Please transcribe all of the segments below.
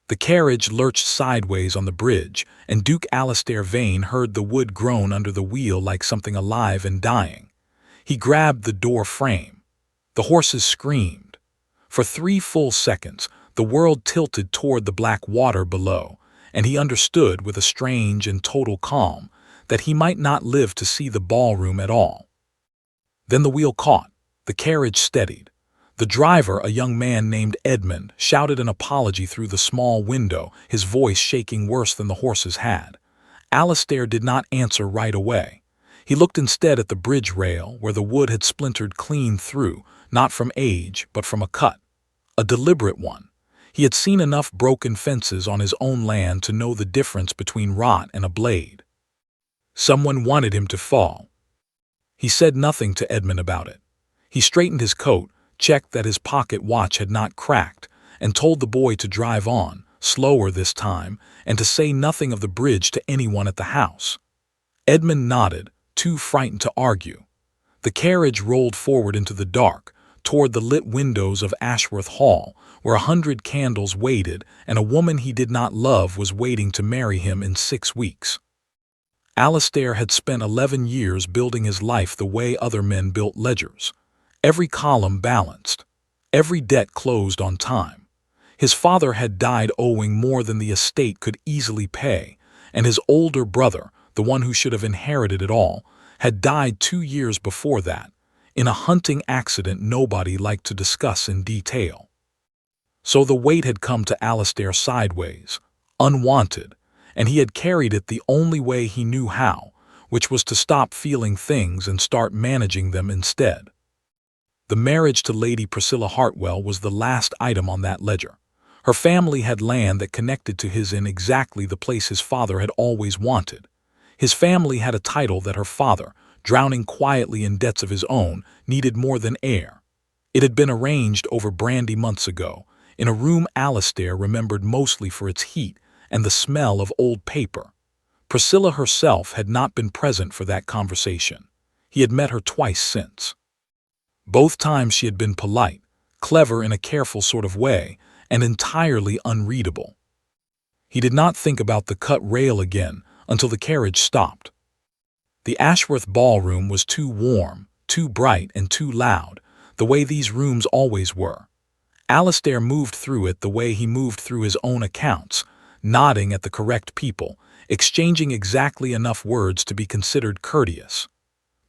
The carriage lurched sideways on the bridge, and Duke Alistair Vane heard the wood groan under the wheel like something alive and dying. He grabbed the door frame. The horses screamed. For 3 full seconds, the world tilted toward the black water below, and he understood with a strange and total calm that he might not live to see the ballroom at all. Then the wheel caught. The carriage steadied. The driver, a young man named Edmund, shouted an apology through the small window, his voice shaking worse than the horses had. Alistair did not answer right away. He looked instead at the bridge rail, where the wood had splintered clean through, not from age, but from a cut. A deliberate one. He had seen enough broken fences on his own land to know the difference between rot and a blade. Someone wanted him to fall. He said nothing to Edmund about it. He straightened his coat, checked that his pocket watch had not cracked, and told the boy to drive on, slower this time, and to say nothing of the bridge to anyone at the house. Edmund nodded, too frightened to argue. The carriage rolled forward into the dark, toward the lit windows of Ashworth Hall, where 100 candles waited and a woman he did not love was waiting to marry him in 6 weeks. Alistair had spent 11 years building his life the way other men built ledgers. Every column balanced. Every debt closed on time. His father had died owing more than the estate could easily pay, and his older brother, the one who should have inherited it all, had died 2 years before that, in a hunting accident nobody liked to discuss in detail. So the weight had come to Alistair sideways, unwanted, and he had carried it the only way he knew how, which was to stop feeling things and start managing them instead. The marriage to Lady Priscilla Hartwell was the last item on that ledger. Her family had land that connected to his in exactly the place his father had always wanted. His family had a title that her father, drowning quietly in debts of his own, needed more than air. It had been arranged over brandy months ago, in a room Alistair remembered mostly for its heat and the smell of old paper. Priscilla herself had not been present for that conversation. He had met her twice since. Both times she had been polite, clever in a careful sort of way, and entirely unreadable. He did not think about the cut rail again until the carriage stopped. The Ashworth Ballroom was too warm, too bright, and too loud, the way these rooms always were. Alistair moved through it the way he moved through his own accounts, nodding at the correct people, exchanging exactly enough words to be considered courteous.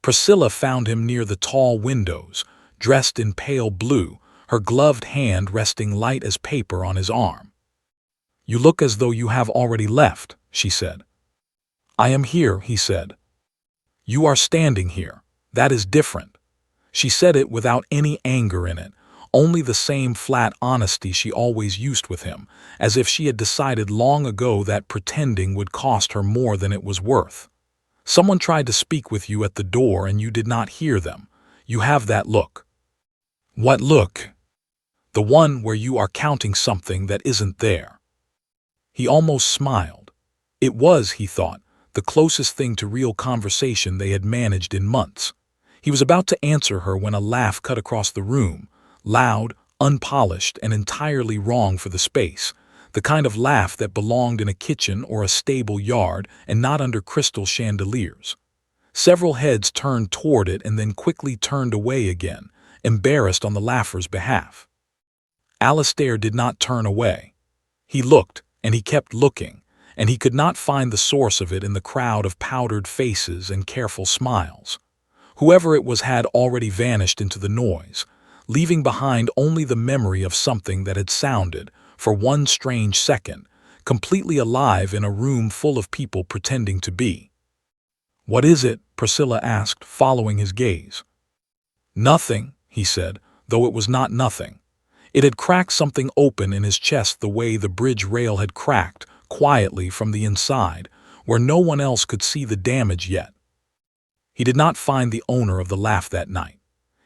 Priscilla found him near the tall windows, dressed in pale blue, her gloved hand resting light as paper on his arm. "You look as though you have already left," she said. "I am here," he said. "You are standing here. That is different." She said it without any anger in it, only the same flat honesty she always used with him, as if she had decided long ago that pretending would cost her more than it was worth. Someone tried to speak with you at the door and you did not hear them. You have that look. What look? The one where you are counting something that isn't there. He almost smiled. It was, he thought, the closest thing to real conversation they had managed in months. He was about to answer her when a laugh cut across the room, loud, unpolished, and entirely wrong for the space, the kind of laugh that belonged in a kitchen or a stable yard and not under crystal chandeliers. Several heads turned toward it and then quickly turned away again, embarrassed on the laugher's behalf. Alistair did not turn away. He looked, and he kept looking, and he could not find the source of it in the crowd of powdered faces and careful smiles. Whoever it was had already vanished into the noise, leaving behind only the memory of something that had sounded, for one strange second, completely alive in a room full of people pretending to be. "What is it?" Priscilla asked, following his gaze. "Nothing," he said, though it was not nothing. It had cracked something open in his chest the way the bridge rail had cracked, quietly from the inside, where no one else could see the damage yet. He did not find the owner of the laugh that night.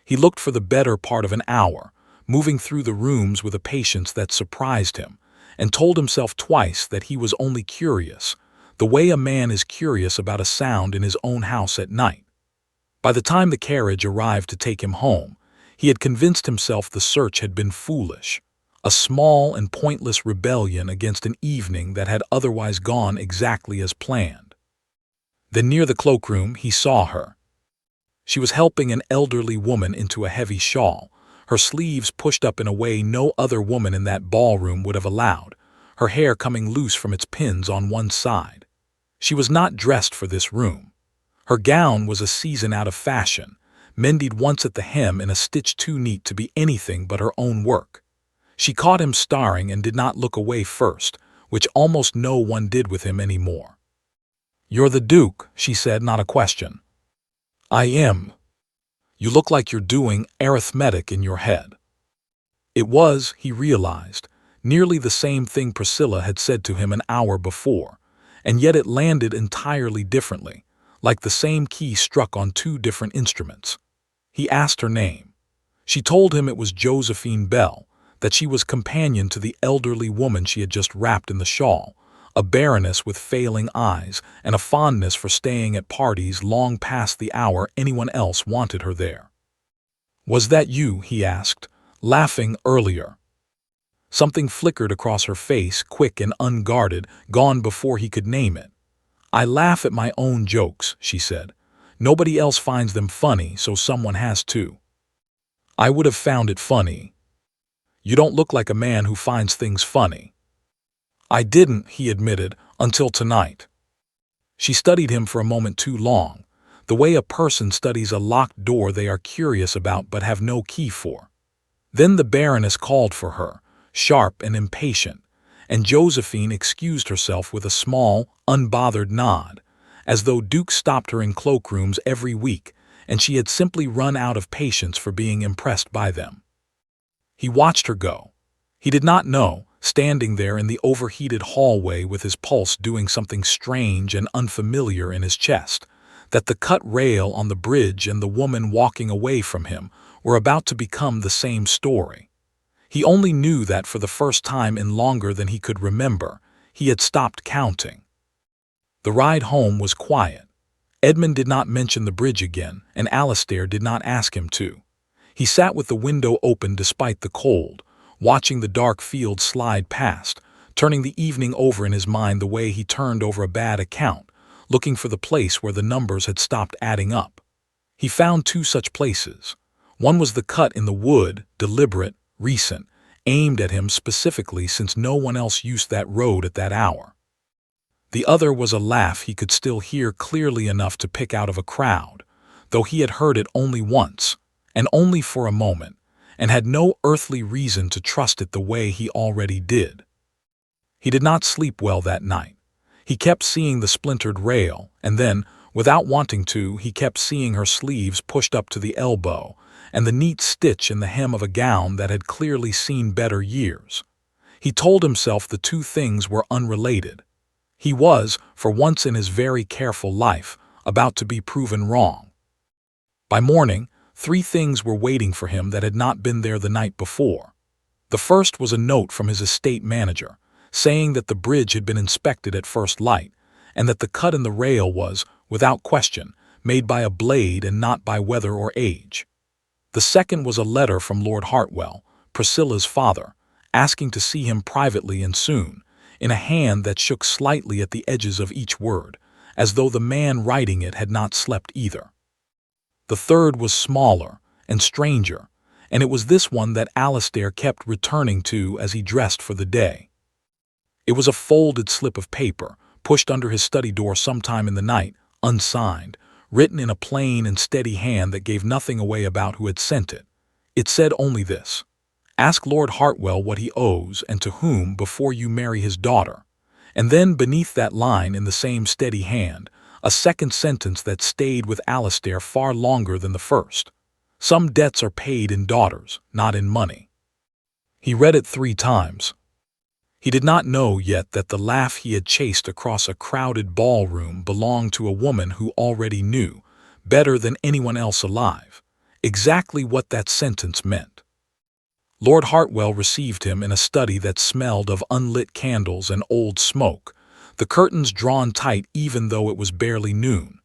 He looked for the better part of an hour, moving through the rooms with a patience that surprised him, and told himself twice that he was only curious, the way a man is curious about a sound in his own house at night. By the time the carriage arrived to take him home, he had convinced himself the search had been foolish. a small and pointless rebellion against an evening that had otherwise gone exactly as planned. Then near the cloakroom he saw her. She was helping an elderly woman into a heavy shawl, her sleeves pushed up in a way no other woman in that ballroom would have allowed, her hair coming loose from its pins on one side. She was not dressed for this room. Her gown was a season out of fashion, mended once at the hem in a stitch too neat to be anything but her own work. She caught him staring and did not look away first, which almost no one did with him anymore. "You're the Duke," she said, not a question. "I am. You look like you're doing arithmetic in your head." It was, he realized, nearly the same thing Priscilla had said to him an hour before, and yet it landed entirely differently, like the same key struck on two different instruments. He asked her name. She told him it was Josephine Bell, that she was companion to the elderly woman she had just wrapped in the shawl, a baroness with failing eyes and a fondness for staying at parties long past the hour anyone else wanted her there. "Was that you?" he asked, laughing earlier. Something flickered across her face, quick and unguarded, gone before he could name it. "I laugh at my own jokes," she said. "Nobody else finds them funny, so someone has to." "I would have found it funny." "You don't look like a man who finds things funny." "I didn't," he admitted, "until tonight." She studied him for a moment too long, the way a person studies a locked door they are curious about but have no key for. Then the Baroness called for her, sharp and impatient, and Josephine excused herself with a small, unbothered nod, as though Duke stopped her in cloakrooms every week and she had simply run out of patience for being impressed by them. He watched her go. He did not know, standing there in the overheated hallway with his pulse doing something strange and unfamiliar in his chest, that the cut rail on the bridge and the woman walking away from him were about to become the same story. He only knew that for the first time in longer than he could remember, he had stopped counting. The ride home was quiet. Edmund did not mention the bridge again, and Alastair did not ask him to. He sat with the window open despite the cold, watching the dark field slide past, turning the evening over in his mind the way he turned over a bad account, looking for the place where the numbers had stopped adding up. He found two such places. One was the cut in the wood, deliberate, recent, aimed at him specifically since no one else used that road at that hour. The other was a laugh he could still hear clearly enough to pick out of a crowd, though he had heard it only once, and only for a moment, and had no earthly reason to trust it the way he already did. He did not sleep well that night. He kept seeing the splintered rail, and then, without wanting to, he kept seeing her sleeves pushed up to the elbow, and the neat stitch in the hem of a gown that had clearly seen better years. He told himself the two things were unrelated. He was, for once in his very careful life, about to be proven wrong. By morning, three things were waiting for him that had not been there the night before. The first was a note from his estate manager, saying that the bridge had been inspected at first light, and that the cut in the rail was, without question, made by a blade and not by weather or age. The second was a letter from Lord Hartwell, Priscilla's father, asking to see him privately and soon, in a hand that shook slightly at the edges of each word, as though the man writing it had not slept either. The third was smaller and stranger, and it was this one that Alastair kept returning to as he dressed for the day. It was a folded slip of paper, pushed under his study door sometime in the night, unsigned, written in a plain and steady hand that gave nothing away about who had sent it. It said only this: "Ask Lord Hartwell what he owes and to whom before you marry his daughter." And then beneath that line in the same steady hand, a second sentence that stayed with Alastair far longer than the first. "Some debts are paid in daughters, not in money." He read it 3 times. He did not know yet that the laugh he had chased across a crowded ballroom belonged to a woman who already knew, better than anyone else alive, exactly what that sentence meant. Lord Hartwell received him in a study that smelled of unlit candles and old smoke, the curtains drawn tight even though it was barely noon.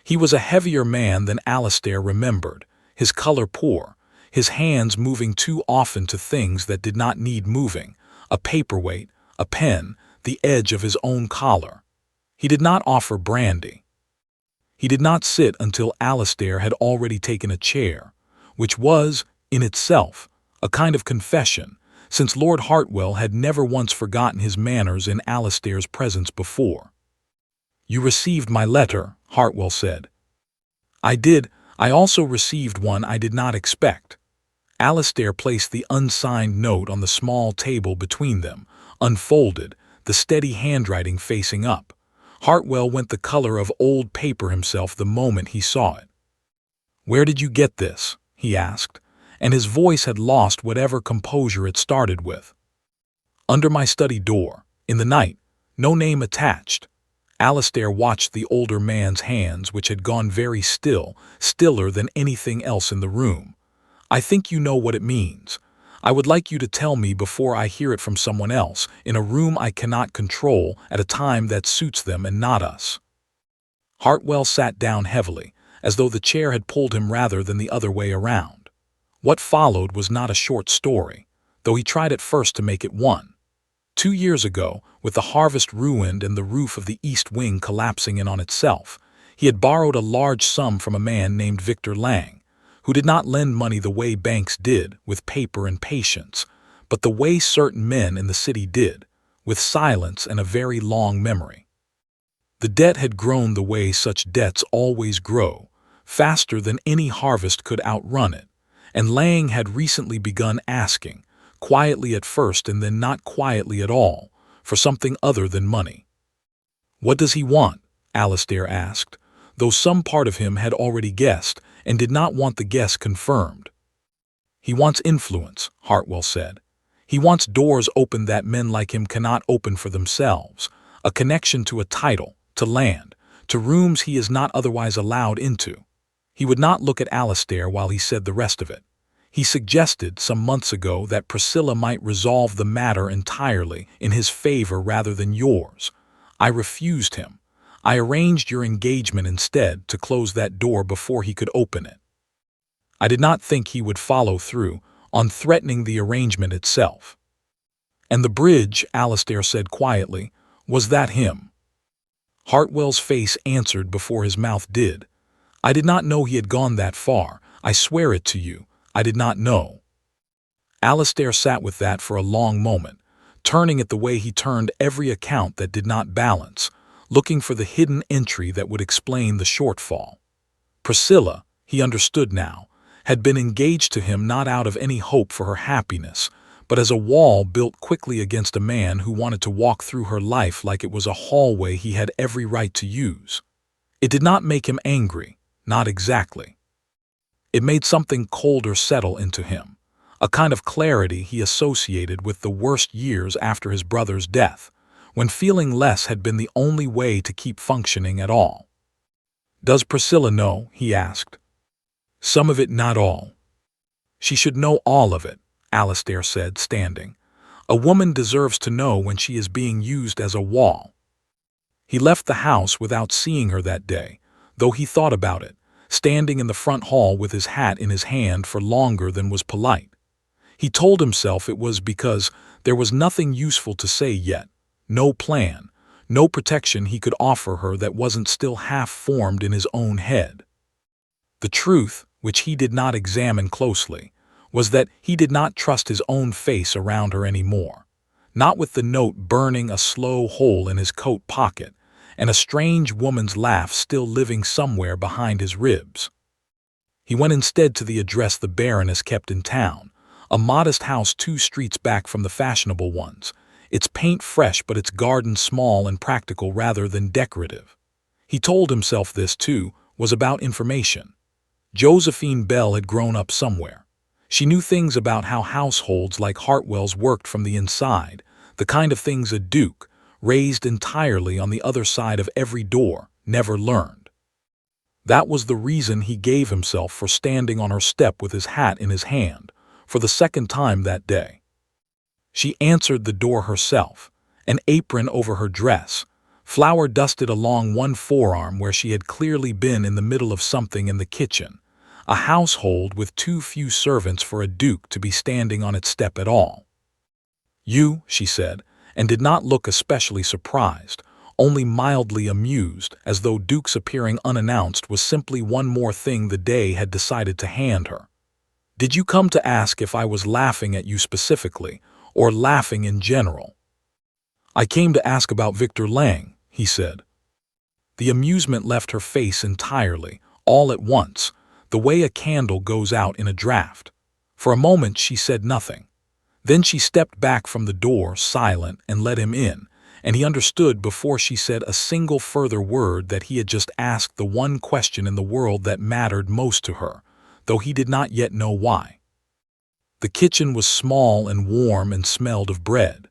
He was a heavier man than Alastair remembered, his color poor, his hands moving too often to things that did not need moving, a paperweight, a pen, the edge of his own collar. He did not offer brandy. He did not sit until Alistair had already taken a chair, which was, in itself, a kind of confession, since Lord Hartwell had never once forgotten his manners in Alistair's presence before. "You received my letter," Hartwell said. "I did. I also received one I did not expect." Alistair placed the unsigned note on the small table between them, unfolded, the steady handwriting facing up. Hartwell went the color of old paper himself the moment he saw it. "Where did you get this?" he asked, and his voice had lost whatever composure it started with. "Under my study door, in the night, no name attached." Alistair watched the older man's hands, which had gone very still, stiller than anything else in the room. "I think you know what it means. I would like you to tell me before I hear it from someone else, in a room I cannot control, at a time that suits them and not us." Hartwell sat down heavily, as though the chair had pulled him rather than the other way around. What followed was not a short story, though he tried at first to make it one. 2 years ago, with the harvest ruined and the roof of the east wing collapsing in on itself, he had borrowed a large sum from a man named Victor Lang, who did not lend money the way banks did, with paper and patience, but the way certain men in the city did, with silence and a very long memory. The debt had grown the way such debts always grow, faster than any harvest could outrun it, and Lang had recently begun asking, quietly at first and then not quietly at all, for something other than money. "What does he want?" Alistair asked, though some part of him had already guessed and did not want the guess confirmed. "He wants influence," Hartwell said. "He wants doors opened that men like him cannot open for themselves, a connection to a title, to land, to rooms he is not otherwise allowed into." He would not look at Alistair while he said the rest of it. "He suggested some months ago that Priscilla might resolve the matter entirely in his favor rather than yours. I refused him. I arranged your engagement instead to close that door before he could open it. I did not think he would follow through on threatening the arrangement itself." "And the bridge," Alistair said quietly, "was that him?" Hartwell's face answered before his mouth did. "I did not know he had gone that far. I swear it to you. I did not know." Alistair sat with that for a long moment, turning it the way he turned every account that did not balance, looking for the hidden entry that would explain the shortfall. Priscilla, he understood now, had been engaged to him not out of any hope for her happiness, but as a wall built quickly against a man who wanted to walk through her life like it was a hallway he had every right to use. It did not make him angry, not exactly. It made something colder settle into him, a kind of clarity he associated with the worst years after his brother's death, when feeling less had been the only way to keep functioning at all. "Does Priscilla know?" he asked. "Some of it, not all." "She should know all of it," Alistair said, standing. "A woman deserves to know when she is being used as a wall." He left the house without seeing her that day, though he thought about it, standing in the front hall with his hat in his hand for longer than was polite. He told himself it was because there was nothing useful to say yet, no plan, no protection he could offer her that wasn't still half formed in his own head. The truth, which he did not examine closely, was that he did not trust his own face around her anymore, not with the note burning a slow hole in his coat pocket, and a strange woman's laugh still living somewhere behind his ribs. He went instead to the address the Baroness kept in town, a modest house 2 streets back from the fashionable ones, its paint fresh but its garden small and practical rather than decorative. He told himself this, too, was about information. Josephine Bell had grown up somewhere. She knew things about how households like Hartwell's worked from the inside, the kind of things a duke, raised entirely on the other side of every door, never learned. That was the reason he gave himself for standing on her step with his hat in his hand, for the second time that day. She answered the door herself, an apron over her dress, flour dusted along one forearm where she had clearly been in the middle of something in the kitchen, a household with too few servants for a duke to be standing on its step at all. "You," she said, and did not look especially surprised, only mildly amused, as though Duke's appearing unannounced was simply one more thing the day had decided to hand her. "Did you come to ask if I was laughing at you specifically, or laughing in general?" "I came to ask about Victor Lang," he said. The amusement left her face entirely, all at once, the way a candle goes out in a draught. For a moment she said nothing. Then she stepped back from the door, silent, and let him in, and he understood before she said a single further word that he had just asked the one question in the world that mattered most to her, though he did not yet know why. The kitchen was small and warm and smelled of bread.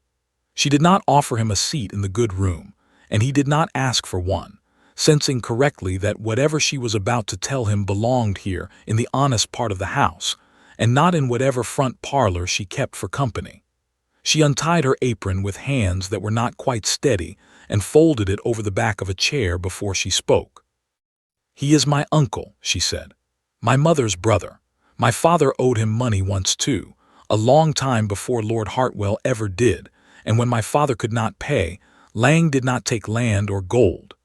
She did not offer him a seat in the good room, and he did not ask for one, sensing correctly that whatever she was about to tell him belonged here in the honest part of the house, and not in whatever front parlor she kept for company. She untied her apron with hands that were not quite steady and folded it over the back of a chair before she spoke. "He is my uncle," she said. "My mother's brother. My father owed him money once too, a long time before Lord Hartwell ever did, and when my father could not pay, Lang did not take land or gold.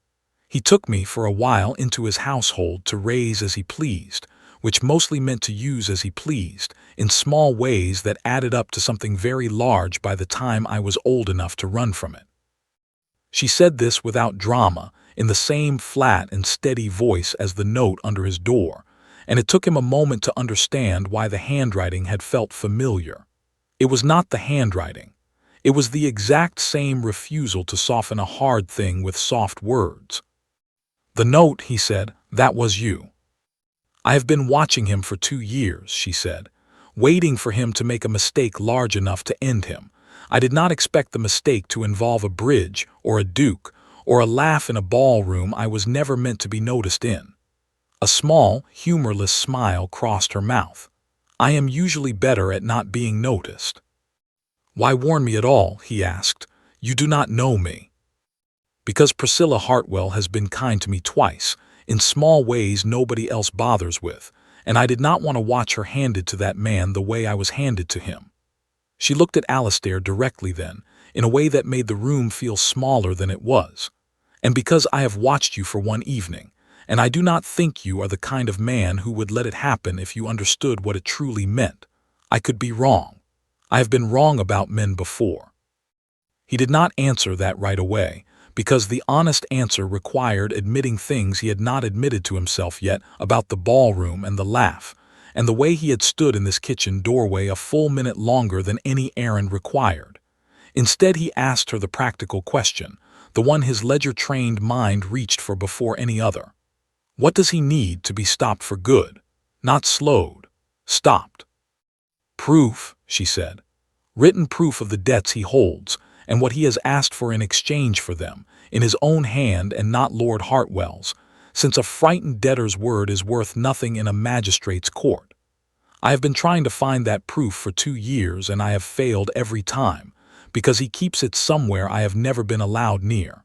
He took me for a while into his household to raise as he pleased, which mostly meant to use as he pleased, in small ways that added up to something very large by the time I was old enough to run from it." She said this without drama, in the same flat and steady voice as the note under his door, and it took him a moment to understand why the handwriting had felt familiar. It was not the handwriting. It was the exact same refusal to soften a hard thing with soft words. "The note," he said, "that was you." "I have been watching him for 2 years," she said, "waiting for him to make a mistake large enough to end him. I did not expect the mistake to involve a bridge, or a duke, or a laugh in a ballroom I was never meant to be noticed in." A small, humorless smile crossed her mouth. "I am usually better at not being noticed." "Why warn me at all?" he asked. "You do not know me." "Because Priscilla Hartwell has been kind to me twice, in small ways nobody else bothers with, and I did not want to watch her handed to that man the way I was handed to him." She looked at Alistair directly then, in a way that made the room feel smaller than it was. "And because I have watched you for one evening, and I do not think you are the kind of man who would let it happen if you understood what it truly meant. I could be wrong. I have been wrong about men before." He did not answer that right away, because the honest answer required admitting things he had not admitted to himself yet about the ballroom and the laugh, and the way he had stood in this kitchen doorway a full minute longer than any errand required. Instead he asked her the practical question, the one his ledger-trained mind reached for before any other. What does he need to be stopped for good? Not slowed. Stopped. "Proof," she said. "Written proof of the debts he holds, and what he has asked for in exchange for them, in his own hand and not Lord Hartwell's, since a frightened debtor's word is worth nothing in a magistrate's court. I have been trying to find that proof for 2 years, and I have failed every time, because he keeps it somewhere I have never been allowed near."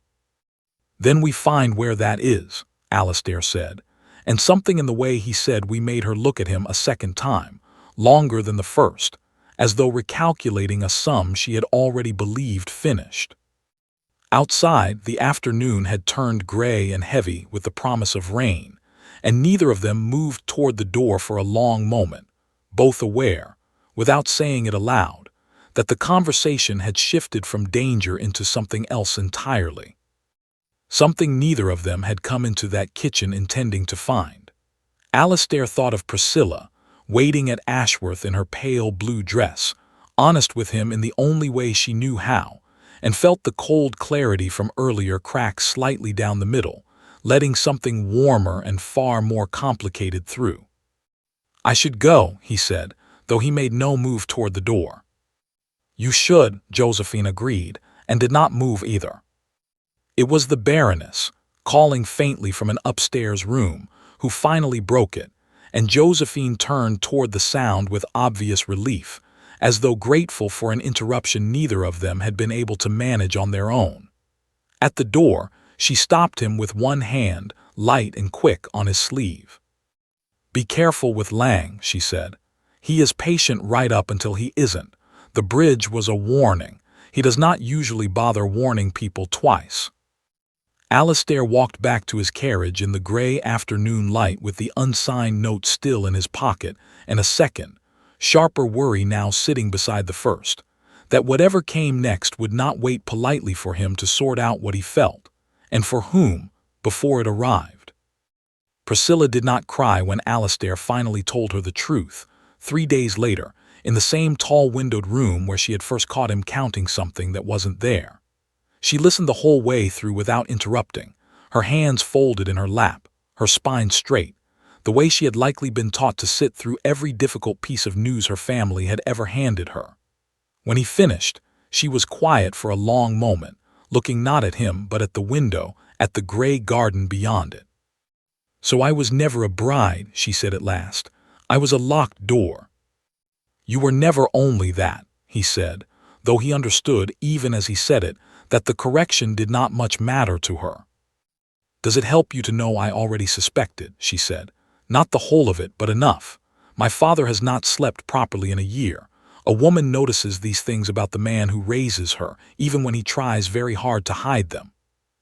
"Then we find where that is," Alistair said, and something in the way he said we made her look at him a second time, longer than the first, as though recalculating a sum she had already believed finished. Outside, the afternoon had turned gray and heavy with the promise of rain, and neither of them moved toward the door for a long moment, both aware, without saying it aloud, that the conversation had shifted from danger into something else entirely. Something neither of them had come into that kitchen intending to find. Alistair thought of Priscilla, waiting at Ashworth in her pale blue dress, honest with him in the only way she knew how, and felt the cold clarity from earlier crack slightly down the middle, letting something warmer and far more complicated through. "I should go," he said, though he made no move toward the door. "You should," Josephine agreed, and did not move either. It was the Baroness, calling faintly from an upstairs room, who finally broke it, and Josephine turned toward the sound with obvious relief, as though grateful for an interruption neither of them had been able to manage on their own. At the door, she stopped him with one hand, light and quick, on his sleeve. "Be careful with Lang," she said. "He is patient right up until he isn't. The bridge was a warning. He does not usually bother warning people twice." Alistair walked back to his carriage in the gray afternoon light with the unsigned note still in his pocket and a second, sharper worry now sitting beside the first, that whatever came next would not wait politely for him to sort out what he felt, and for whom, before it arrived. Priscilla did not cry when Alistair finally told her the truth, 3 days later, in the same tall-windowed room where she had first caught him counting something that wasn't there. She listened the whole way through without interrupting, her hands folded in her lap, her spine straight, the way she had likely been taught to sit through every difficult piece of news her family had ever handed her. When he finished, she was quiet for a long moment, looking not at him but at the window, at the gray garden beyond it. "So I was never a bride," she said at last. "I was a locked door." "You were never only that," he said, though he understood, even as he said it, that the correction did not much matter to her. "Does it help you to know I already suspected?" she said. "Not the whole of it, but enough. My father has not slept properly in a year. A woman notices these things about the man who raises her, even when he tries very hard to hide them."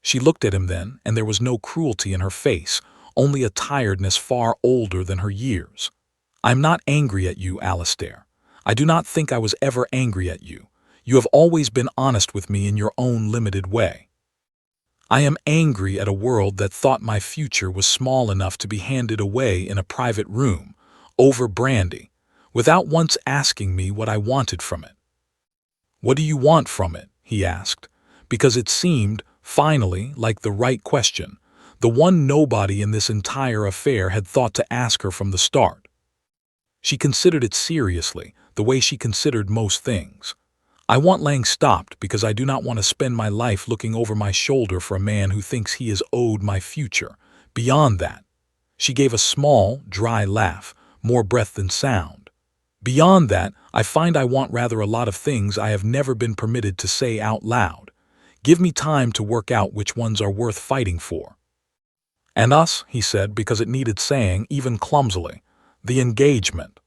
She looked at him then, and there was no cruelty in her face, only a tiredness far older than her years. "I am not angry at you, Alistair. I do not think I was ever angry at you. You have always been honest with me in your own limited way. I am angry at a world that thought my future was small enough to be handed away in a private room, over brandy, without once asking me what I wanted from it." "What do you want from it?" he asked, because it seemed, finally, like the right question, the one nobody in this entire affair had thought to ask her from the start. She considered it seriously, the way she considered most things. "I want Lang stopped because I do not want to spend my life looking over my shoulder for a man who thinks he is owed my future. Beyond that," she gave a small, dry laugh, more breath than sound. "Beyond that, I find I want rather a lot of things I have never been permitted to say out loud. Give me time to work out which ones are worth fighting for." "And us," he said, because it needed saying, even clumsily. "The engagement."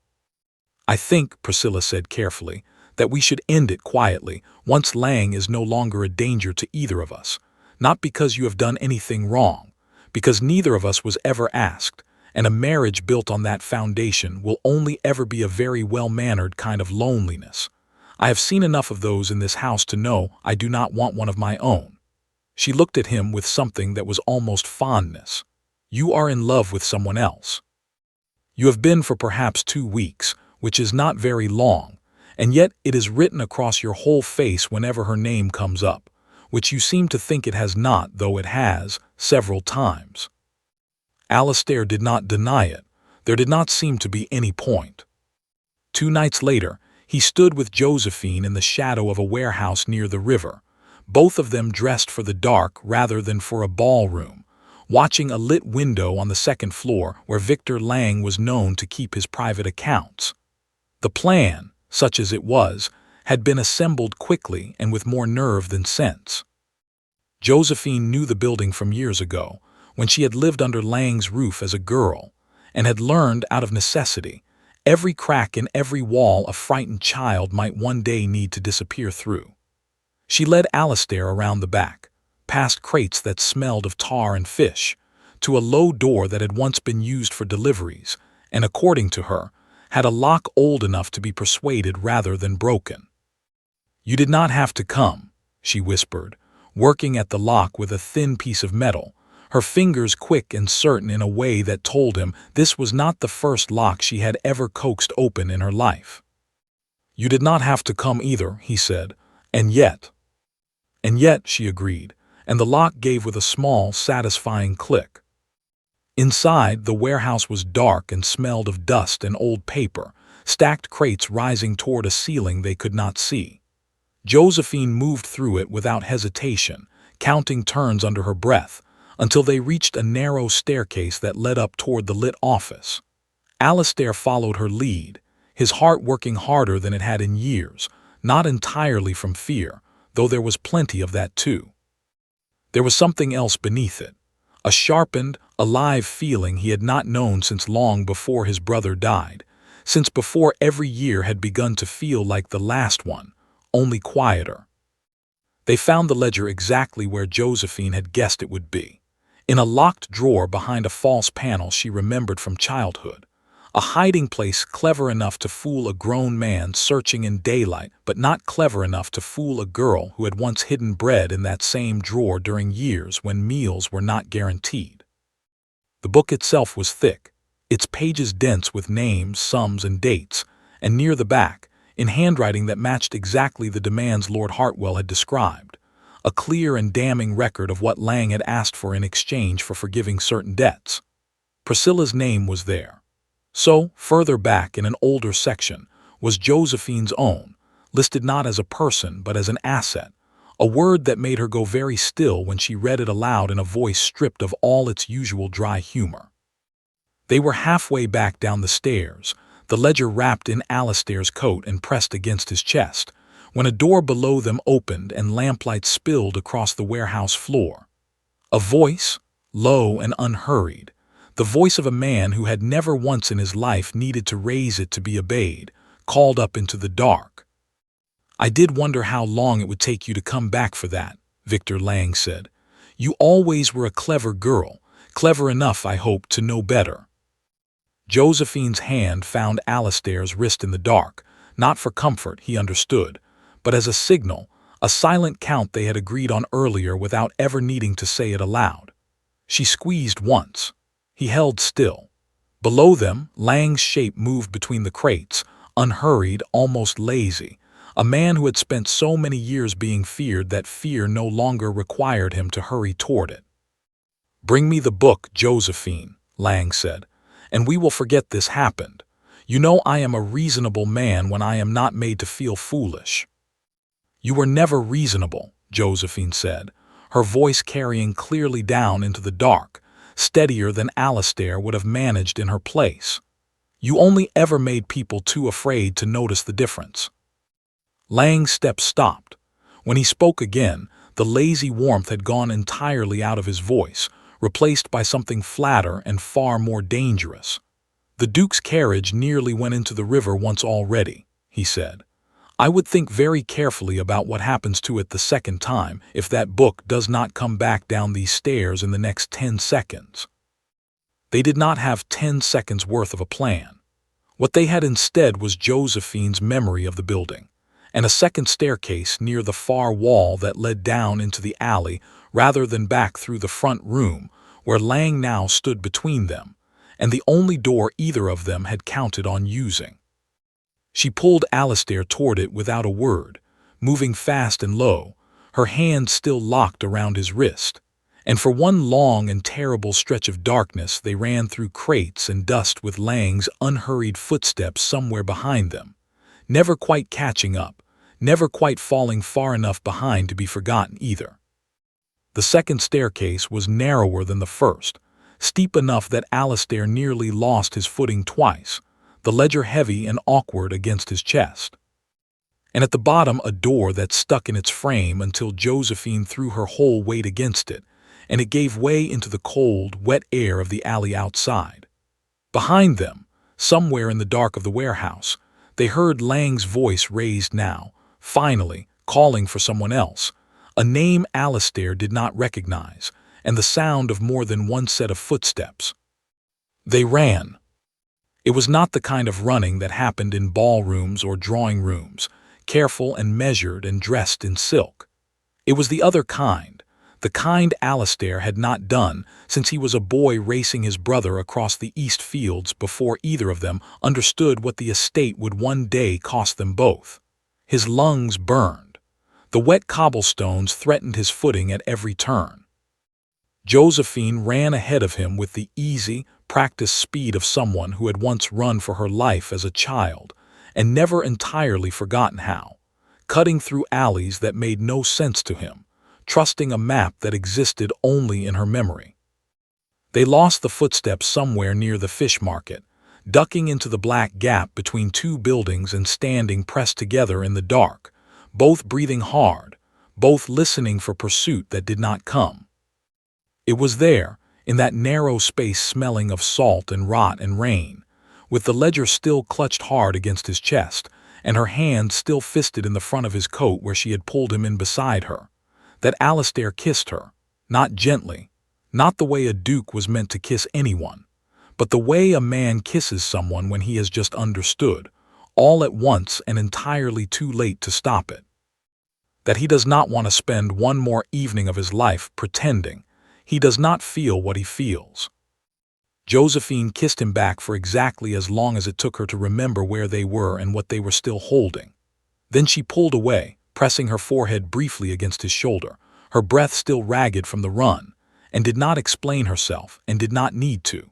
"I think," Priscilla said carefully, "that we should end it quietly, once Lang is no longer a danger to either of us. Not because you have done anything wrong, because neither of us was ever asked, and a marriage built on that foundation will only ever be a very well-mannered kind of loneliness. I have seen enough of those in this house to know I do not want one of my own." She looked at him with something that was almost fondness. "You are in love with someone else. You have been for perhaps 2 weeks, which is not very long, and yet it is written across your whole face whenever her name comes up, which you seem to think it has not, though it has, several times." Alistair did not deny it. There did not seem to be any point. 2 nights later, he stood with Josephine in the shadow of a warehouse near the river, both of them dressed for the dark rather than for a ballroom, watching a lit window on the 2nd floor where Victor Lang was known to keep his private accounts. The plan, such as it was, had been assembled quickly and with more nerve than sense. Josephine knew the building from years ago, when she had lived under Lang's roof as a girl, and had learned, out of necessity, every crack in every wall a frightened child might one day need to disappear through. She led Alistair around the back, past crates that smelled of tar and fish, to a low door that had once been used for deliveries, and, according to her, had a lock old enough to be persuaded rather than broken. "You did not have to come," she whispered, working at the lock with a thin piece of metal, her fingers quick and certain in a way that told him this was not the first lock she had ever coaxed open in her life. "You did not have to come either," he said, "and yet—" "And yet," she agreed, and the lock gave with a small, satisfying click. Inside, the warehouse was dark and smelled of dust and old paper, stacked crates rising toward a ceiling they could not see. Josephine moved through it without hesitation, counting turns under her breath, until they reached a narrow staircase that led up toward the lit office. Alistair followed her lead, his heart working harder than it had in years, not entirely from fear, though there was plenty of that too. There was something else beneath it, a sharpened, alive feeling he had not known since long before his brother died, since before every year had begun to feel like the last one, only quieter. They found the ledger exactly where Josephine had guessed it would be, in a locked drawer behind a false panel she remembered from childhood, a hiding place clever enough to fool a grown man searching in daylight, but not clever enough to fool a girl who had once hidden bread in that same drawer during years when meals were not guaranteed. The book itself was thick, its pages dense with names, sums, and dates, and near the back, in handwriting that matched exactly the demands Lord Hartwell had described, a clear and damning record of what Lang had asked for in exchange for forgiving certain debts. Priscilla's name was there. So, further back in an older section, was Josephine's own, listed not as a person but as an asset, a word that made her go very still when she read it aloud in a voice stripped of all its usual dry humor. They were halfway back down the stairs, the ledger wrapped in Alastair's coat and pressed against his chest, when a door below them opened and lamplight spilled across the warehouse floor. A voice, low and unhurried, the voice of a man who had never once in his life needed to raise it to be obeyed, called up into the dark. "I did wonder how long it would take you to come back for that," Victor Lang said. "You always were a clever girl, clever enough, I hope, to know better." Josephine's hand found Alastair's wrist in the dark, not for comfort, he understood, but as a signal, a silent count they had agreed on earlier without ever needing to say it aloud. She squeezed once. He held still. Below them, Lang's shape moved between the crates, unhurried, almost lazy, a man who had spent so many years being feared that fear no longer required him to hurry toward it. "Bring me the book, Josephine," Lang said, "and we will forget this happened. You know I am a reasonable man when I am not made to feel foolish." "You were never reasonable," Josephine said, her voice carrying clearly down into the dark, steadier than Alastair would have managed in her place. "You only ever made people too afraid to notice the difference." Lang's steps stopped. When he spoke again, the lazy warmth had gone entirely out of his voice, replaced by something flatter and far more dangerous. "The Duke's carriage nearly went into the river once already," he said. "I would think very carefully about what happens to it the second time if that book does not come back down these stairs in the next 10 seconds. They did not have 10 seconds worth of a plan. What they had instead was Josephine's memory of the building, and a second staircase near the far wall that led down into the alley rather than back through the front room, where Lang now stood between them, and the only door either of them had counted on using. She pulled Alastair toward it without a word, moving fast and low, her hand still locked around his wrist, and for one long and terrible stretch of darkness they ran through crates and dust with Lang's unhurried footsteps somewhere behind them, never quite catching up, never quite falling far enough behind to be forgotten either. The second staircase was narrower than the first, steep enough that Alastair nearly lost his footing twice, the ledger heavy and awkward against his chest. And at the bottom a door that stuck in its frame until Josephine threw her whole weight against it, and it gave way into the cold, wet air of the alley outside. Behind them, somewhere in the dark of the warehouse, they heard Lang's voice raised now, finally, calling for someone else, a name Alastair did not recognize, and the sound of more than one set of footsteps. They ran. It was not the kind of running that happened in ballrooms or drawing rooms, careful and measured and dressed in silk. It was the other kind, the kind Alastair had not done since he was a boy racing his brother across the east fields before either of them understood what the estate would one day cost them both. His lungs burned. The wet cobblestones threatened his footing at every turn. Josephine ran ahead of him with the easy, practiced speed of someone who had once run for her life as a child and never entirely forgotten how, cutting through alleys that made no sense to him, trusting a map that existed only in her memory. They lost the footsteps somewhere near the fish market, ducking into the black gap between two buildings and standing pressed together in the dark, both breathing hard, both listening for pursuit that did not come. It was there, in that narrow space smelling of salt and rot and rain, with the ledger still clutched hard against his chest, and her hand still fisted in the front of his coat where she had pulled him in beside her, that Alastair kissed her, not gently, not the way a duke was meant to kiss anyone, but the way a man kisses someone when he has just understood, all at once and entirely too late to stop it. That he does not want to spend one more evening of his life pretending. He does not feel what he feels. Josephine kissed him back for exactly as long as it took her to remember where they were and what they were still holding. Then she pulled away, pressing her forehead briefly against his shoulder, her breath still ragged from the run, and did not explain herself and did not need to.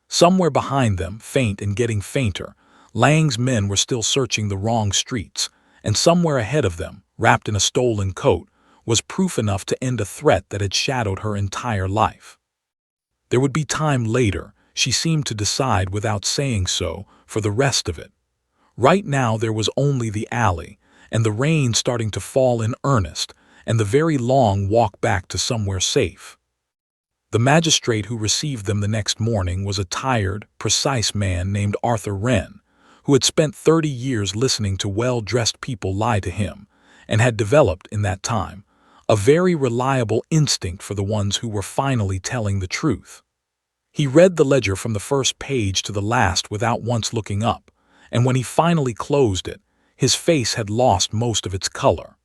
Somewhere behind them, faint and getting fainter, Lang's men were still searching the wrong streets, and somewhere ahead of them, wrapped in a stolen coat, was proof enough to end a threat that had shadowed her entire life. There would be time later, she seemed to decide without saying so, for the rest of it. Right now there was only the alley, and the rain starting to fall in earnest, and the very long walk back to somewhere safe. The magistrate who received them the next morning was a tired, precise man named Arthur Wren, who had spent 30 years listening to well-dressed people lie to him, and had developed, in that time, a very reliable instinct for the ones who were finally telling the truth. He read the ledger from the first page to the last without once looking up, and when he finally closed it, his face had lost most of its color.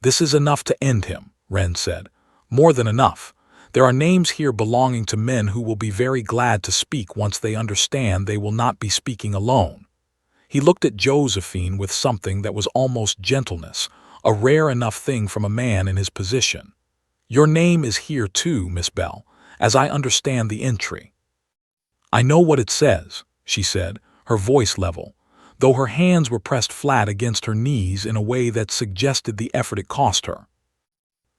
"This is enough to end him," Wren said. "More than enough. There are names here belonging to men who will be very glad to speak once they understand they will not be speaking alone." He looked at Josephine with something that was almost gentleness, a rare enough thing from a man in his position. "Your name is here too, Miss Bell, as I understand the entry." "I know what it says," she said, her voice level, though her hands were pressed flat against her knees in a way that suggested the effort it cost her.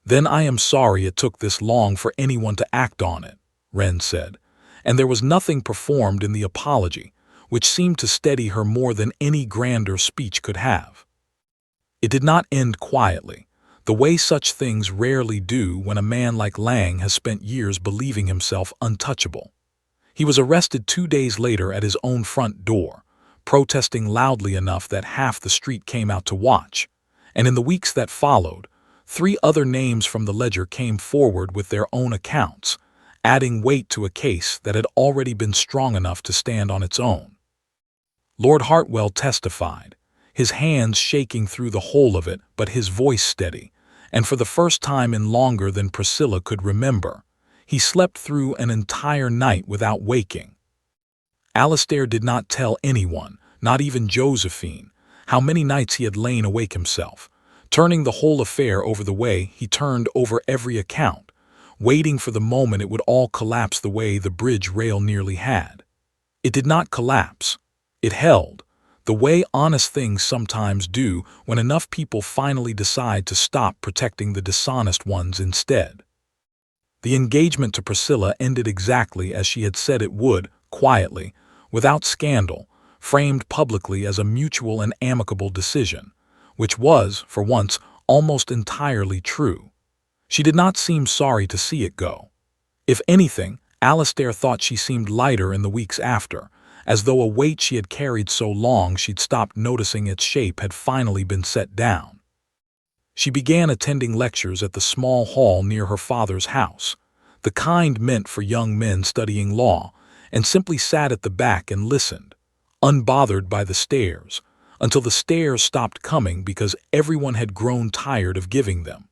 "Then I am sorry it took this long for anyone to act on it," Wren said, and there was nothing performed in the apology, which seemed to steady her more than any grander speech could have. It did not end quietly, the way such things rarely do when a man like Lang has spent years believing himself untouchable. He was arrested 2 days later at his own front door, protesting loudly enough that half the street came out to watch, and in the weeks that followed, 3 other names from the ledger came forward with their own accounts, adding weight to a case that had already been strong enough to stand on its own. Lord Hartwell testified, his hands shaking through the whole of it, but his voice steady, and for the first time in longer than Priscilla could remember, he slept through an entire night without waking. Alastair did not tell anyone, not even Josephine, how many nights he had lain awake himself, turning the whole affair over the way he turned over every account, waiting for the moment it would all collapse the way the bridge rail nearly had. It did not collapse. It held, the way honest things sometimes do when enough people finally decide to stop protecting the dishonest ones instead. The engagement to Priscilla ended exactly as she had said it would, quietly, without scandal, framed publicly as a mutual and amicable decision, which was, for once, almost entirely true. She did not seem sorry to see it go. If anything, Alastair thought she seemed lighter in the weeks after, as though a weight she had carried so long she'd stopped noticing its shape had finally been set down. She began attending lectures at the small hall near her father's house, the kind meant for young men studying law, and simply sat at the back and listened, unbothered by the stares, until the stares stopped coming because everyone had grown tired of giving them.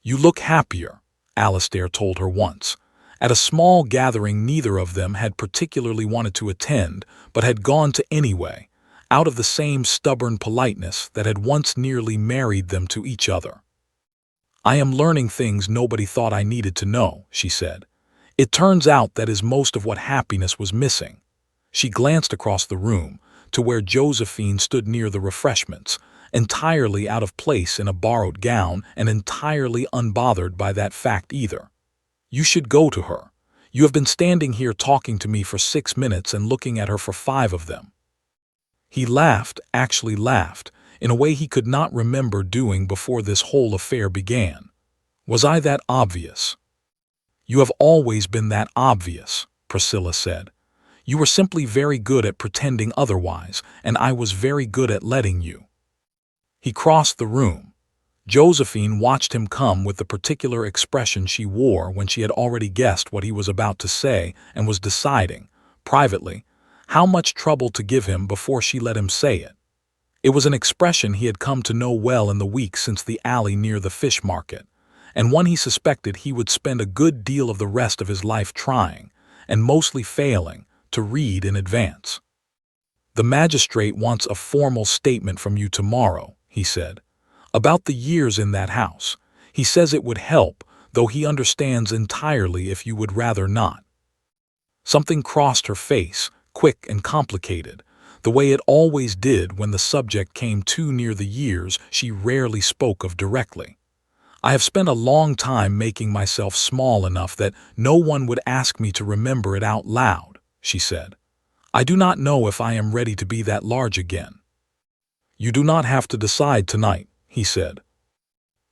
"You look happier," Alastair told her once, at a small gathering neither of them had particularly wanted to attend, but had gone to anyway, out of the same stubborn politeness that had once nearly married them to each other. "I am learning things nobody thought I needed to know," she said. "It turns out that is most of what happiness was missing." She glanced across the room, to where Josephine stood near the refreshments, entirely out of place in a borrowed gown and entirely unbothered by that fact either. "You should go to her. You have been standing here talking to me for 6 minutes and looking at her for 5 of them." He laughed, actually laughed, in a way he could not remember doing before this whole affair began. "Was I that obvious?" "You have always been that obvious," Priscilla said. "You were simply very good at pretending otherwise, and I was very good at letting you." He crossed the room. Josephine watched him come with the particular expression she wore when she had already guessed what he was about to say and was deciding, privately, how much trouble to give him before she let him say it. It was an expression he had come to know well in the weeks since the alley near the fish market, and one he suspected he would spend a good deal of the rest of his life trying, and mostly failing, to read in advance. "The magistrate wants a formal statement from you tomorrow," he said, "about the years in that house. He says it would help, though he understands entirely if you would rather not." Something crossed her face, quick and complicated, the way it always did when the subject came too near the years she rarely spoke of directly. "I have spent a long time making myself small enough that no one would ask me to remember it out loud," she said. "I do not know if I am ready to be that large again." "You do not have to decide tonight," he said.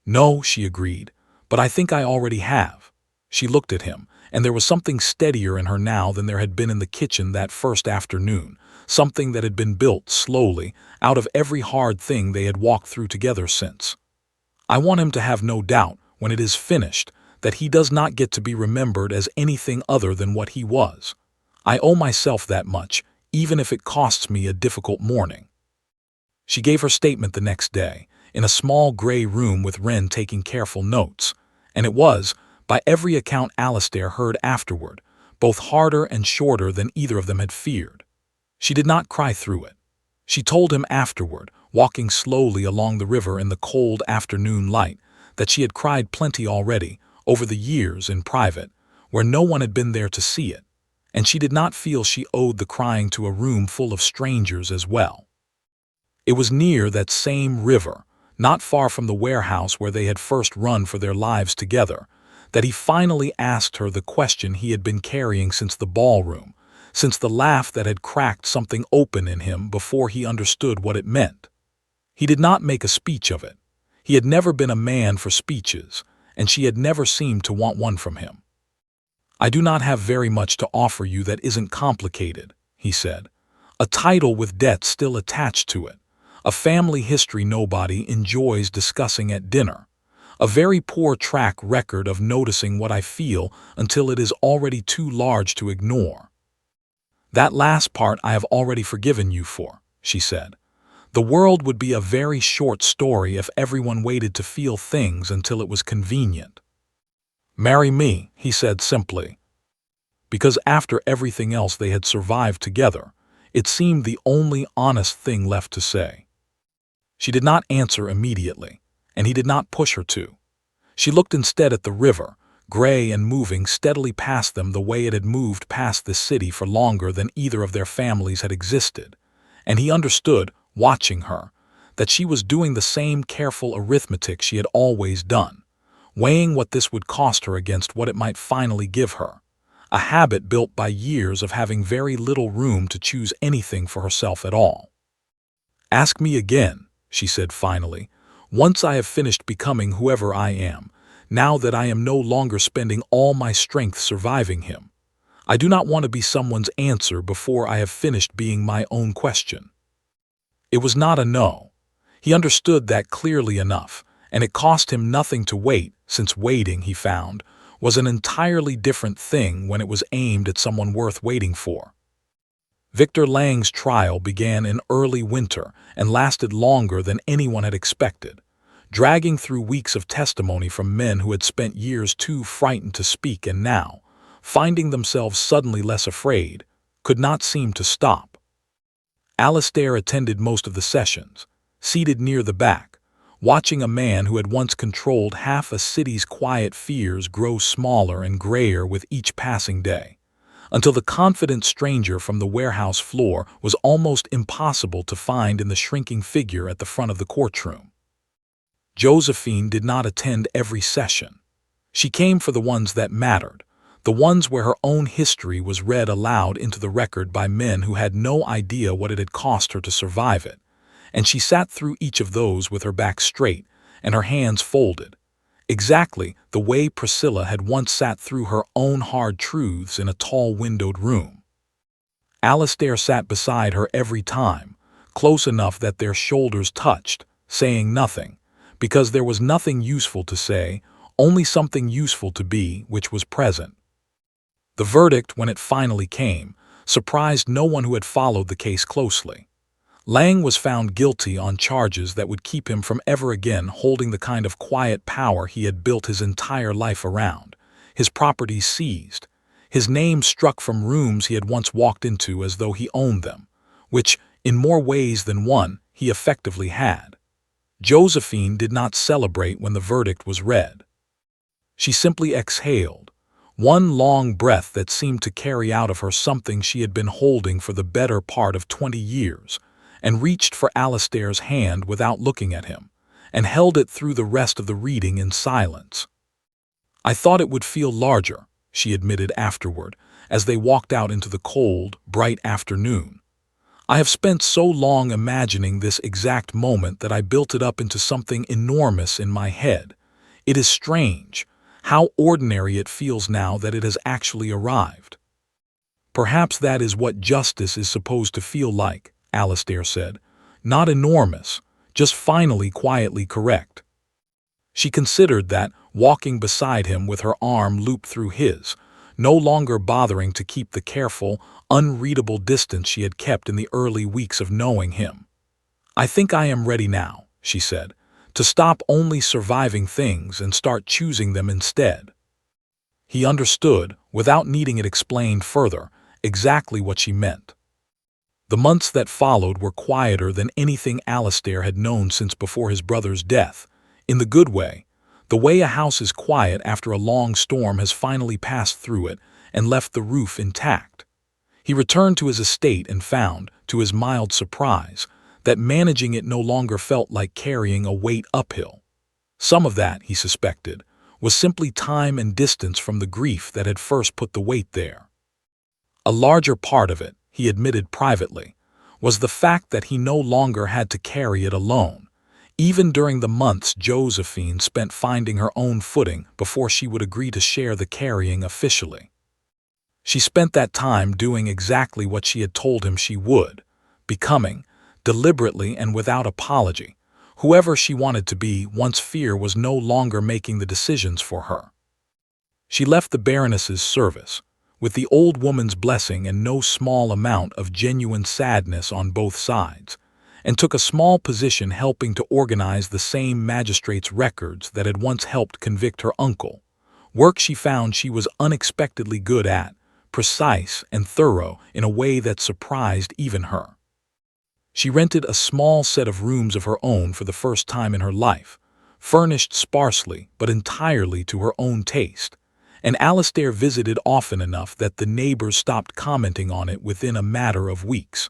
"No," she agreed, "but I think I already have." She looked at him, and there was something steadier in her now than there had been in the kitchen that first afternoon, something that had been built slowly out of every hard thing they had walked through together since. "I want him to have no doubt, when it is finished, that he does not get to be remembered as anything other than what he was. I owe myself that much, even if it costs me a difficult morning." She gave her statement the next day, in a small gray room with Wren taking careful notes, and it was, by every account Alastair heard afterward, both harder and shorter than either of them had feared. She did not cry through it. She told him afterward, walking slowly along the river in the cold afternoon light, that she had cried plenty already, over the years in private, where no one had been there to see it, and she did not feel she owed the crying to a room full of strangers as well. It was near that same river, not far from the warehouse where they had first run for their lives together, that he finally asked her the question he had been carrying since the ballroom, since the laugh that had cracked something open in him before he understood what it meant. He did not make a speech of it. He had never been a man for speeches, and she had never seemed to want one from him. "I do not have very much to offer you that isn't complicated," he said. "A title with debts still attached to it. A family history nobody enjoys discussing at dinner. A very poor track record of noticing what I feel until it is already too large to ignore." "That last part I have already forgiven you for," she said. "The world would be a very short story if everyone waited to feel things until it was convenient." "Marry me," he said simply. Because after everything else they had survived together, it seemed the only honest thing left to say. She did not answer immediately, and he did not push her to. She looked instead at the river, gray and moving steadily past them the way it had moved past the city for longer than either of their families had existed, and he understood, watching her, that she was doing the same careful arithmetic she had always done, weighing what this would cost her against what it might finally give her, a habit built by years of having very little room to choose anything for herself at all. "Ask me again," she said finally, "once I have finished becoming whoever I am, now that I am no longer spending all my strength surviving him. I do not want to be someone's answer before I have finished being my own question." It was not a no. He understood that clearly enough, and it cost him nothing to wait, since waiting, he found, was an entirely different thing when it was aimed at someone worth waiting for. Victor Lang's trial began in early winter and lasted longer than anyone had expected, dragging through weeks of testimony from men who had spent years too frightened to speak and now, finding themselves suddenly less afraid, could not seem to stop. Alastair attended most of the sessions, seated near the back, watching a man who had once controlled half a city's quiet fears grow smaller and grayer with each passing day, until the confident stranger from the warehouse floor was almost impossible to find in the shrinking figure at the front of the courtroom. Josephine did not attend every session. She came for the ones that mattered, the ones where her own history was read aloud into the record by men who had no idea what it had cost her to survive it, and she sat through each of those with her back straight and her hands folded, exactly the way Priscilla had once sat through her own hard truths in a tall windowed room. Alastair sat beside her every time, close enough that their shoulders touched, saying nothing, because there was nothing useful to say, only something useful to be, which was present. The verdict, when it finally came, surprised no one who had followed the case closely. Lang was found guilty on charges that would keep him from ever again holding the kind of quiet power he had built his entire life around, his properties seized, his name struck from rooms he had once walked into as though he owned them, which, in more ways than one, he effectively had. Josephine did not celebrate when the verdict was read. She simply exhaled, one long breath that seemed to carry out of her something she had been holding for the better part of 20 years, and reached for Alastair's hand without looking at him, and held it through the rest of the reading in silence. "I thought it would feel larger," she admitted afterward, as they walked out into the cold, bright afternoon. "I have spent so long imagining this exact moment that I built it up into something enormous in my head. It is strange how ordinary it feels now that it has actually arrived." "Perhaps that is what justice is supposed to feel like," Alastair said. "Not enormous, just finally quietly correct." She considered that, walking beside him with her arm looped through his, no longer bothering to keep the careful, unreadable distance she had kept in the early weeks of knowing him. "I think I am ready now," she said, "to stop only surviving things and start choosing them instead." He understood, without needing it explained further, exactly what she meant. The months that followed were quieter than anything Alastair had known since before his brother's death, in the good way, the way a house is quiet after a long storm has finally passed through it and left the roof intact. He returned to his estate and found, to his mild surprise, that managing it no longer felt like carrying a weight uphill. Some of that, he suspected, was simply time and distance from the grief that had first put the weight there. A larger part of it, he admitted privately, was the fact that he no longer had to carry it alone, even during the months Josephine spent finding her own footing before she would agree to share the carrying officially. She spent that time doing exactly what she had told him she would, becoming, deliberately and without apology, whoever she wanted to be once fear was no longer making the decisions for her. She left the Baroness's service, with the old woman's blessing and no small amount of genuine sadness on both sides, and took a small position helping to organize the same magistrate's records that had once helped convict her uncle, work she found she was unexpectedly good at, precise and thorough in a way that surprised even her. She rented a small set of rooms of her own for the first time in her life, furnished sparsely but entirely to her own taste, and Alastair visited often enough that the neighbors stopped commenting on it within a matter of weeks.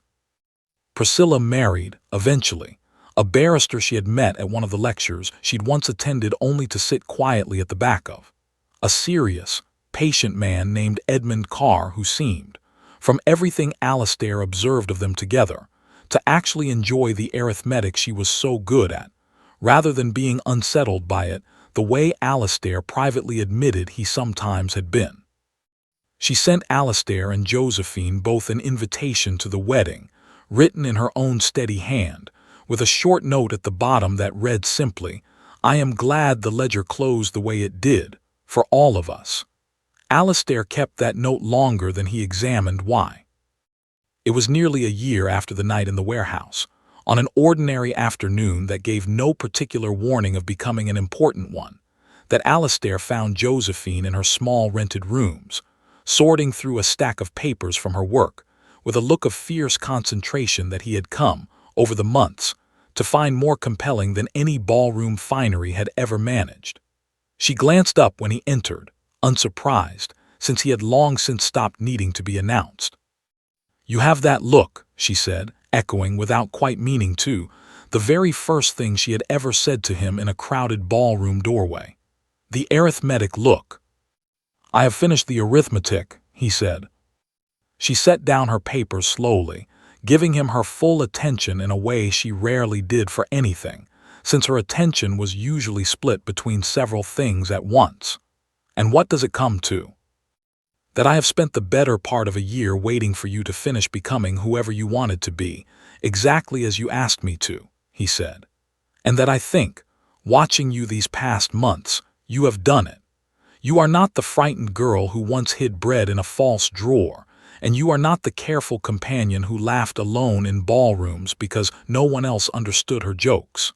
Priscilla married, eventually, a barrister she had met at one of the lectures she'd once attended only to sit quietly at the back of. A serious, patient man named Edmund Carr who seemed, from everything Alastair observed of them together, to actually enjoy the arithmetic she was so good at, rather than being unsettled by it the way Alastair privately admitted he sometimes had been. She sent Alastair and Josephine both an invitation to the wedding, written in her own steady hand, with a short note at the bottom that read simply, "I am glad the ledger closed the way it did, for all of us." Alastair kept that note longer than he examined why. It was nearly a year after the night in the warehouse, on an ordinary afternoon that gave no particular warning of becoming an important one, that Alastair found Josephine in her small rented rooms, sorting through a stack of papers from her work, with a look of fierce concentration that he had come, over the months, to find more compelling than any ballroom finery had ever managed. She glanced up when he entered, unsurprised, since he had long since stopped needing to be announced. "You have that look," she said, echoing, without quite meaning to, the very first thing she had ever said to him in a crowded ballroom doorway. "The arithmetic look." "I have finished the arithmetic," he said. She set down her paper slowly, giving him her full attention in a way she rarely did for anything, since her attention was usually split between several things at once. And what does it come to? That I have spent the better part of a year waiting for you to finish becoming whoever you wanted to be, exactly as you asked me to, he said. And that I think, watching you these past months, you have done it. You are not the frightened girl who once hid bread in a false drawer, and you are not the careful companion who laughed alone in ballrooms because no one else understood her jokes.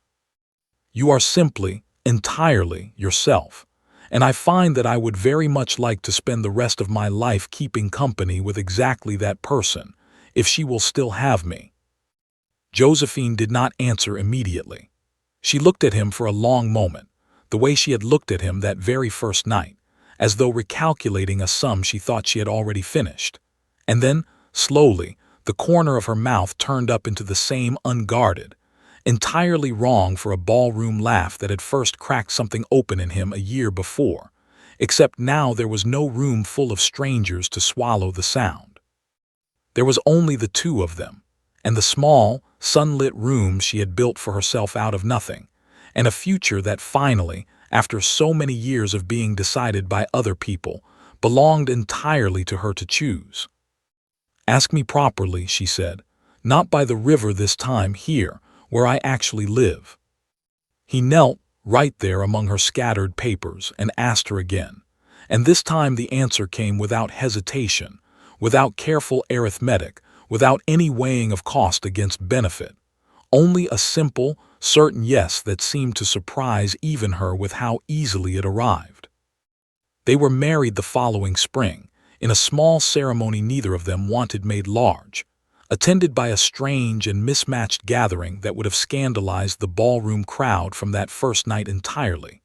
You are simply, entirely yourself, and I find that I would very much like to spend the rest of my life keeping company with exactly that person, if she will still have me. Josephine did not answer immediately. She looked at him for a long moment, the way she had looked at him that very first night, as though recalculating a sum she thought she had already finished. And then, slowly, the corner of her mouth turned up into the same unguarded, entirely wrong for a ballroom laugh that had first cracked something open in him a year before, except now there was no room full of strangers to swallow the sound. There was only the two of them, and the small, sunlit room she had built for herself out of nothing, and a future that finally, after so many years of being decided by other people, belonged entirely to her to choose. "Ask me properly," she said, "not by the river this time here, where I actually live." He knelt right there among her scattered papers and asked her again, and this time the answer came without hesitation, without careful arithmetic, without any weighing of cost against benefit, only a simple, certain yes that seemed to surprise even her with how easily it arrived. They were married the following spring, in a small ceremony neither of them wanted made large, attended by a strange and mismatched gathering that would have scandalized the ballroom crowd from that first night entirely.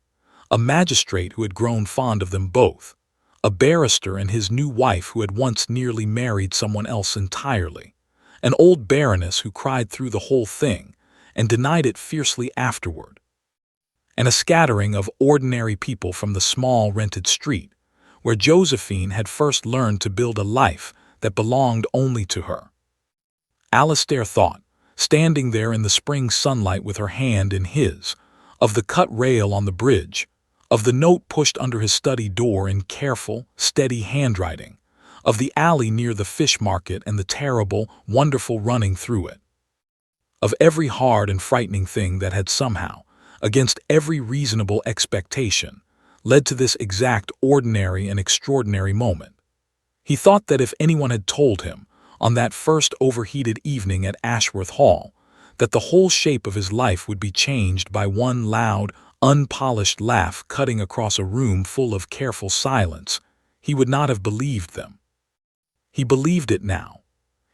A magistrate who had grown fond of them both, a barrister and his new wife who had once nearly married someone else entirely, an old baroness who cried through the whole thing and denied it fiercely afterward, and a scattering of ordinary people from the small rented street, where Josephine had first learned to build a life that belonged only to her. Alastair thought, standing there in the spring sunlight with her hand in his, of the cut rail on the bridge, of the note pushed under his study door in careful, steady handwriting, of the alley near the fish market and the terrible, wonderful running through it, of every hard and frightening thing that had somehow, against every reasonable expectation, led to this exact ordinary and extraordinary moment. He thought that if anyone had told him, on that first overheated evening at Ashworth Hall, that the whole shape of his life would be changed by one loud, unpolished laugh cutting across a room full of careful silence, he would not have believed them. He believed it now.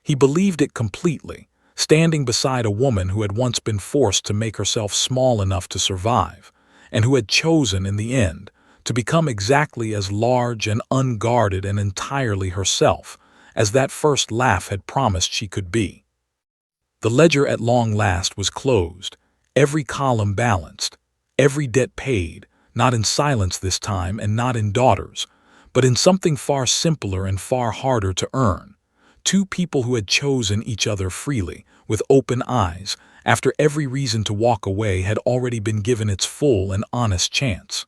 He believed it completely, standing beside a woman who had once been forced to make herself small enough to survive, and who had chosen, in the end, to become exactly as large and unguarded and entirely herself as that first laugh had promised she could be. The ledger at long last was closed, every column balanced, every debt paid, not in silence this time and not in daughters, but in something far simpler and far harder to earn. Two people who had chosen each other freely, with open eyes, after every reason to walk away had already been given its full and honest chance.